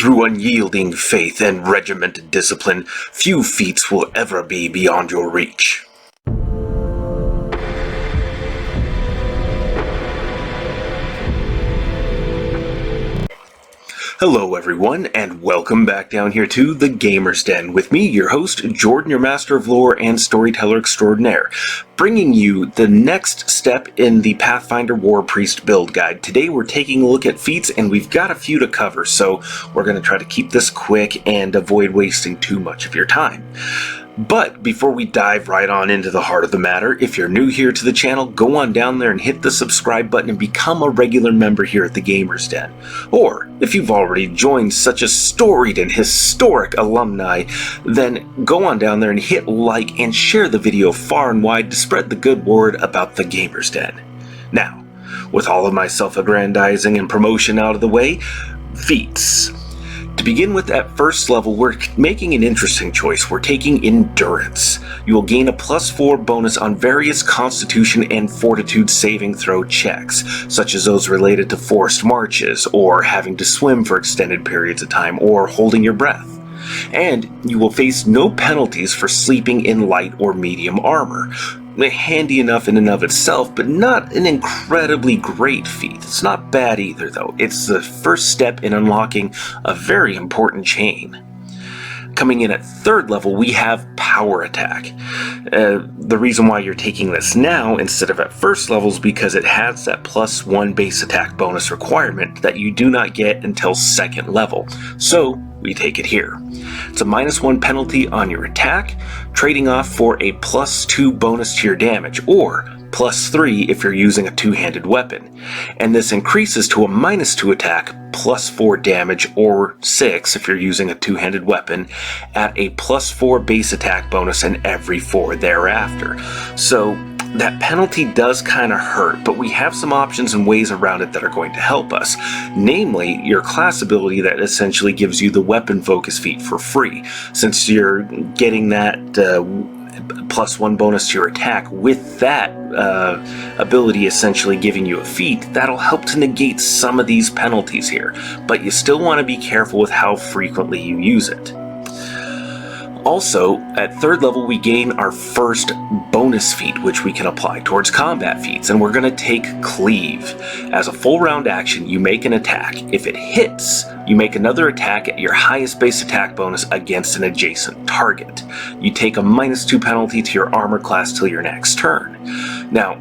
Through unyielding faith and regimented discipline, few feats will ever be beyond your reach. Hello everyone, and welcome back down here to The Gamer's Den, with me, your host, Jordan, your Master of Lore and Storyteller Extraordinaire, bringing you the next step in the Pathfinder Warpriest build guide. Today we're taking a look at feats, and we've got a few to cover, so we're going to try to keep this quick and avoid wasting too much of your time. But before we dive right on into the heart of the matter, if you're new here to the channel, go on down there and hit the subscribe button and become a regular member here at the Gamer's Den. Or, if you've already joined such a storied and historic alumni, then go on down there and hit like and share the video far and wide to spread the good word about the Gamer's Den. Now, with all of my self-aggrandizing and promotion out of the way, feats. To begin with, at first level, we're making an interesting choice. We're taking Endurance. You will gain a +4 bonus on various Constitution and Fortitude saving throw checks, such as those related to forced marches, or having to swim for extended periods of time, or holding your breath. And you will face no penalties for sleeping in light or medium armor. Handy enough in and of itself, but not an incredibly great feat. It's not bad either, though. It's the first step in unlocking a very important chain. Coming in at third level, we have Power Attack. The reason why you're taking this now instead of at first level is because it has that +1 base attack bonus requirement that you do not get until second level. So we take it here. It's a -1 penalty on your attack, trading off for a +2 bonus to your damage, or +3 if you're using a two-handed weapon. And this increases to a -2 attack, +4 damage, or 6 if you're using a two-handed weapon, at a +4 base attack bonus in every 4 thereafter. So that penalty does kind of hurt, but we have some options and ways around it that are going to help us. Namely, your class ability that essentially gives you the weapon focus feat for free. Since you're getting that +1 bonus to your attack with that ability essentially giving you a feat, that'll help to negate some of these penalties here. But you still want to be careful with how frequently you use it. Also, at third level, we gain our first bonus feat, which we can apply towards combat feats, and we're going to take Cleave. As a full round action, you make an attack. If it hits, you make another attack at your highest base attack bonus against an adjacent target. You take a -2 penalty to your armor class till your next turn. Now,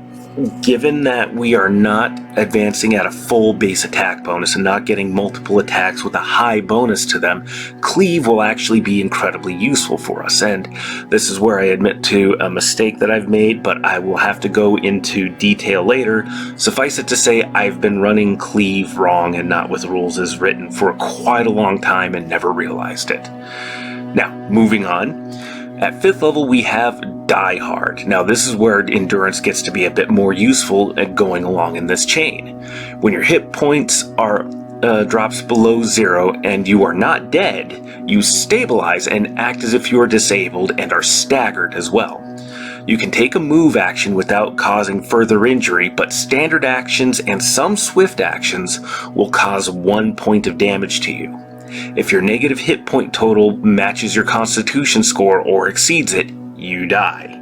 given that we are not advancing at a full base attack bonus and not getting multiple attacks with a high bonus to them, Cleave will actually be incredibly useful for us. And this is where I admit to a mistake that I've made, but I will have to go into detail later. Suffice it to say, I've been running Cleave wrong and not with rules as written for quite a long time and never realized it. Now, moving on. At 5th level, we have Die Hard. Now, this is where Endurance gets to be a bit more useful at going along in this chain. When your hit points are drops below 0 and you are not dead, you stabilize and act as if you are disabled and are staggered as well. You can take a move action without causing further injury, but standard actions and some swift actions will cause 1 point of damage to you. If your negative hit point total matches your Constitution score or exceeds it, you die.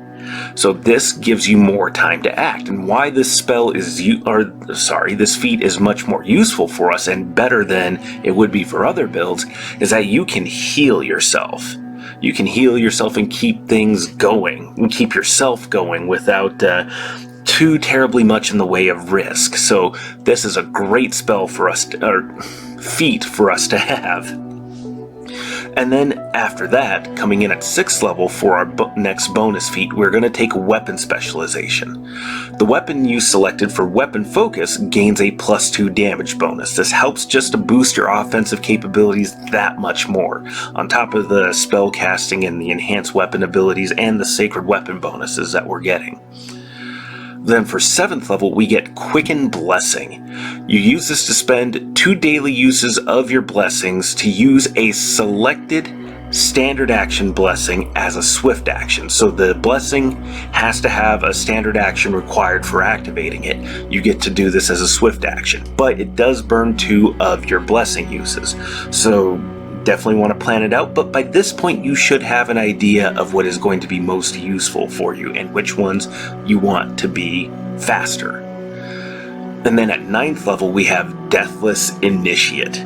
So this gives you more time to act, and why this this feat is much more useful for us and better than it would be for other builds is that you can heal yourself. You can heal yourself and keep things going, and keep yourself going without too terribly much in the way of risk. So this is a great spell for us feat for us to have. And then after that, coming in at 6th level for our next bonus feat, we're going to take Weapon Specialization. The weapon you selected for weapon focus gains a +2 damage bonus. This helps just to boost your offensive capabilities that much more, on top of the spell casting and the enhanced weapon abilities and the sacred weapon bonuses that we're getting. Then for 7th level, we get Quicken Blessing. You use this to spend 2 daily uses of your blessings to use a selected standard action blessing as a swift action. So the blessing has to have a standard action required for activating it. You get to do this as a swift action, but it does burn 2 of your blessing uses. So definitely want to plan it out, but by this point you should have an idea of what is going to be most useful for you and which ones you want to be faster. And then at 9th level we have Deathless Initiate.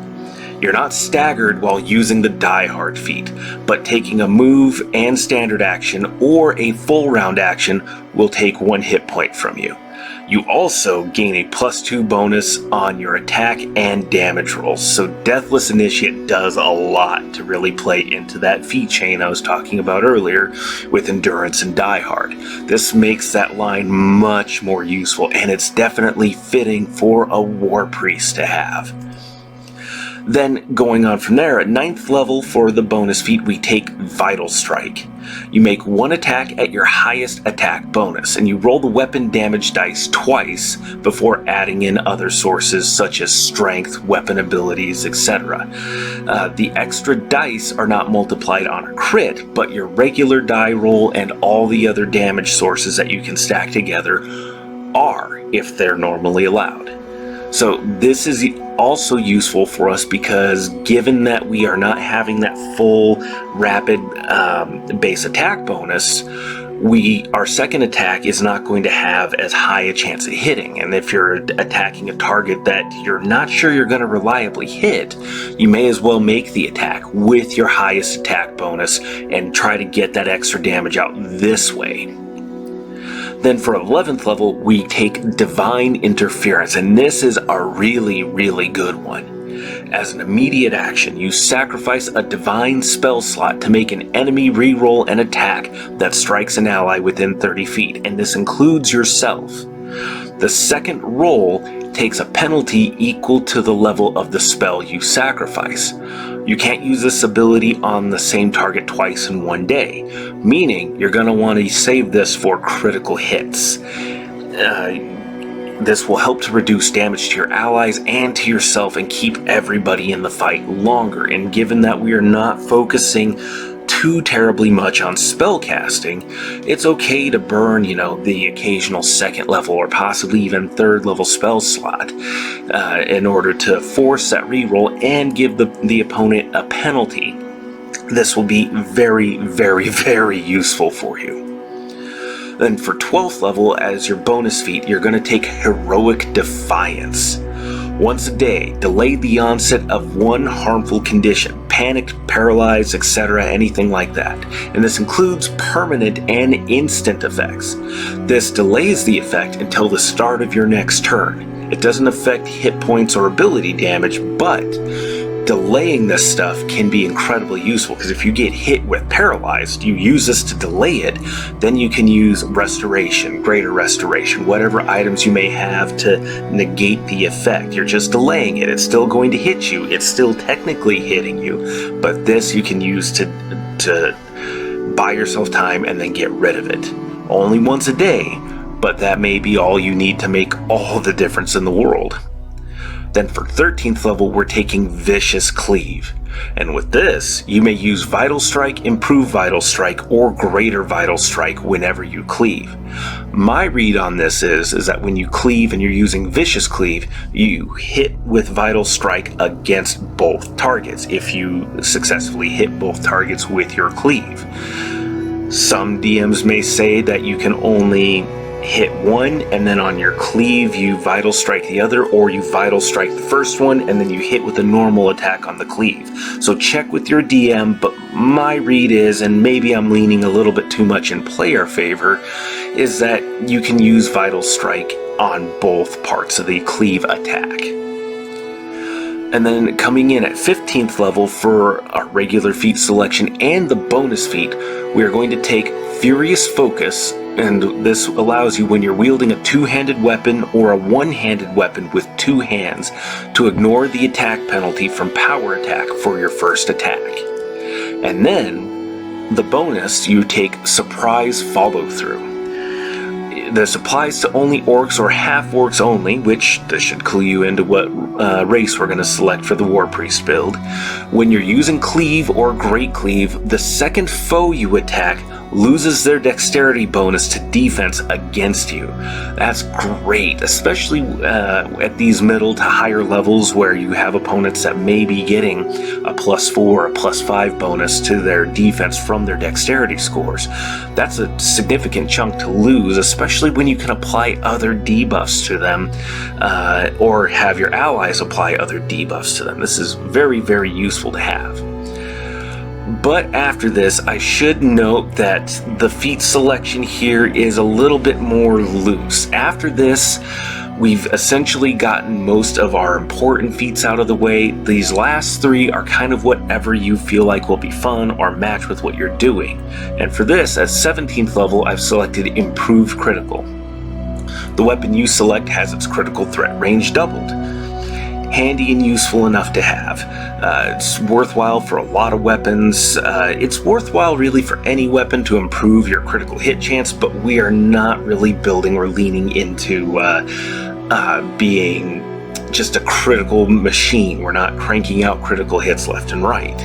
You're not staggered while using the Die Hard feat, but taking a move and standard action or a full round action will take 1 hit point from you. You also gain a +2 bonus on your attack and damage rolls, so Deathless Initiate does a lot to really play into that feat chain I was talking about earlier with Endurance and Die Hard. This makes that line much more useful, and it's definitely fitting for a Warpriest to have. Then going on from there, at 9th level for the bonus feat, we take Vital Strike. You make 1 attack at your highest attack bonus, and you roll the weapon damage dice twice before adding in other sources such as strength, weapon abilities, etc. The extra dice are not multiplied on a crit, but your regular die roll and all the other damage sources that you can stack together are, if they're normally allowed. So this is also useful for us because given that we are not having that full rapid base attack bonus, our second attack is not going to have as high a chance of hitting. And if you're attacking a target that you're not sure you're going to reliably hit, you may as well make the attack with your highest attack bonus and try to get that extra damage out this way. Then for 11th level, we take Divine Interference, and this is a really, really good one. As an immediate action, you sacrifice a divine spell slot to make an enemy reroll an attack that strikes an ally within 30 feet, and this includes yourself. The second roll takes a penalty equal to the level of the spell you sacrifice. You can't use this ability on the same target twice in one day, meaning you're going to want to save this for critical hits. This will help to reduce damage to your allies and to yourself and keep everybody in the fight longer. And given that we are not focusing too terribly much on spell casting, it's okay to burn, the occasional 2nd level or possibly even 3rd level spell slot in order to force that reroll and give the opponent a penalty. This will be very, very, very useful for you. Then for 12th level, as your bonus feat, you're going to take Heroic Defiance. Once a day, delay the onset of 1 harmful condition, panicked, paralyzed, etc., anything like that. And this includes permanent and instant effects. This delays the effect until the start of your next turn. It doesn't affect hit points or ability damage, but delaying this stuff can be incredibly useful, because if you get hit with paralyzed, you use this to delay it, then you can use restoration, greater restoration, whatever items you may have to negate the effect. You're just delaying it. It's still going to hit you. It's still technically hitting you, but this you can use to buy yourself time and then get rid of it. Only once a day, but that may be all you need to make all the difference in the world. Then for 13th level, we're taking Vicious Cleave. And with this, you may use Vital Strike, Improve Vital Strike, or Greater Vital Strike whenever you cleave. My read on this is that when you cleave and you're using Vicious Cleave, you hit with Vital Strike against both targets if you successfully hit both targets with your cleave. Some DMs may say that you can only hit one and then on your cleave you Vital Strike the other, or you Vital Strike the first one and then you hit with a normal attack on the cleave. So check with your DM, but my read is, and maybe I'm leaning a little bit too much in player favor, is that you can use Vital Strike on both parts of the cleave attack. And then coming in at 15th level for our regular feat selection and the bonus feat, we are going to take Furious Focus, and this allows you, when you're wielding a two-handed weapon or a one-handed weapon with two hands, to ignore the attack penalty from power attack for your first attack. And then, the bonus, you take Surprise Follow Through. This applies to only orcs or half-orcs only, which this should clue you into what race we're going to select for the Warpriest build. When you're using Cleave or Great Cleave, the second foe you attack loses their dexterity bonus to defense against you. That's great, especially at these middle to higher levels where you have opponents that may be getting a +4 or a +5 bonus to their defense from their dexterity scores. That's a significant chunk to lose, especially when you can apply other debuffs to them, or have your allies apply other debuffs to them. This is very, very useful to have. But after this, I should note that the feat selection here is a little bit more loose. After this, we've essentially gotten most of our important feats out of the way. These last 3 are kind of whatever you feel like will be fun or match with what you're doing. And for this, at 17th level, I've selected Improved Critical. The weapon you select has its critical threat range doubled. Handy and useful enough to have. It's worthwhile for a lot of weapons. It's worthwhile really for any weapon to improve your critical hit chance, but we are not really building or leaning into being just a critical machine. We're not cranking out critical hits left and right.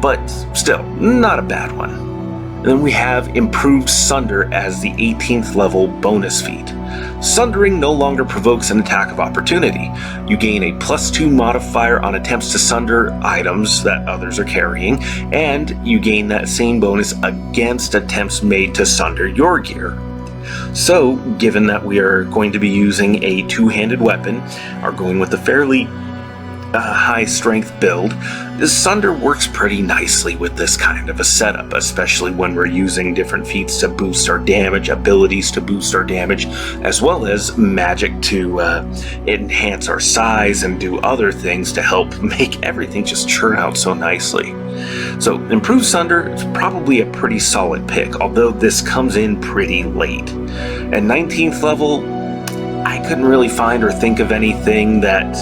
But still, not a bad one. And then we have Improved Sunder as the 18th level bonus feat. Sundering no longer provokes an attack of opportunity. You gain a +2 modifier on attempts to sunder items that others are carrying, and you gain that same bonus against attempts made to sunder your gear. So, given that we are going to be using a two-handed weapon, are going with a fairly high strength build, Sunder works pretty nicely with this kind of a setup, especially when we're using different feats to boost our damage, abilities to boost our damage, as well as magic to enhance our size and do other things to help make everything just churn out so nicely. So Improved Sunder is probably a pretty solid pick, although this comes in pretty late. At 19th level, I couldn't really find or think of anything that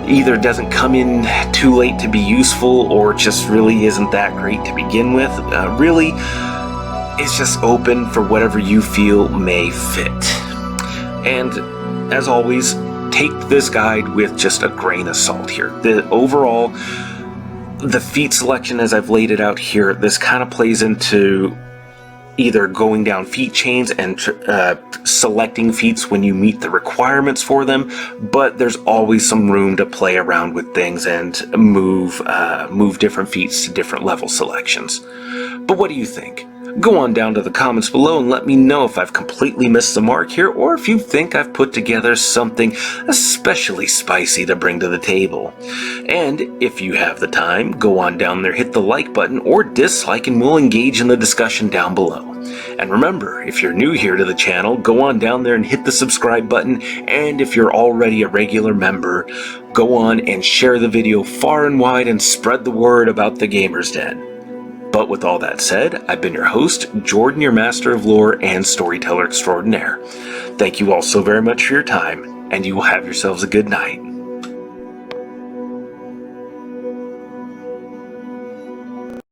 either doesn't come in too late to be useful or just really isn't that great to begin with. Really, it's just open for whatever you feel may fit. And as always, take this guide with just a grain of salt here. The feat selection as I've laid it out here, this kind of plays into either going down feat chains and selecting feats when you meet the requirements for them, but there's always some room to play around with things and move different feats to different level selections. But what do you think? Go on down to the comments below and let me know if I've completely missed the mark here, or if you think I've put together something especially spicy to bring to the table. And if you have the time, go on down there, hit the like button or dislike, and we'll engage in the discussion down below. And remember, if you're new here to the channel, go on down there and hit the subscribe button, and if you're already a regular member, go on and share the video far and wide and spread the word about the Gamer's Den. But with all that said, I've been your host, Jordan, your Master of Lore and Storyteller Extraordinaire. Thank you all so very much for your time, and you will have yourselves a good night.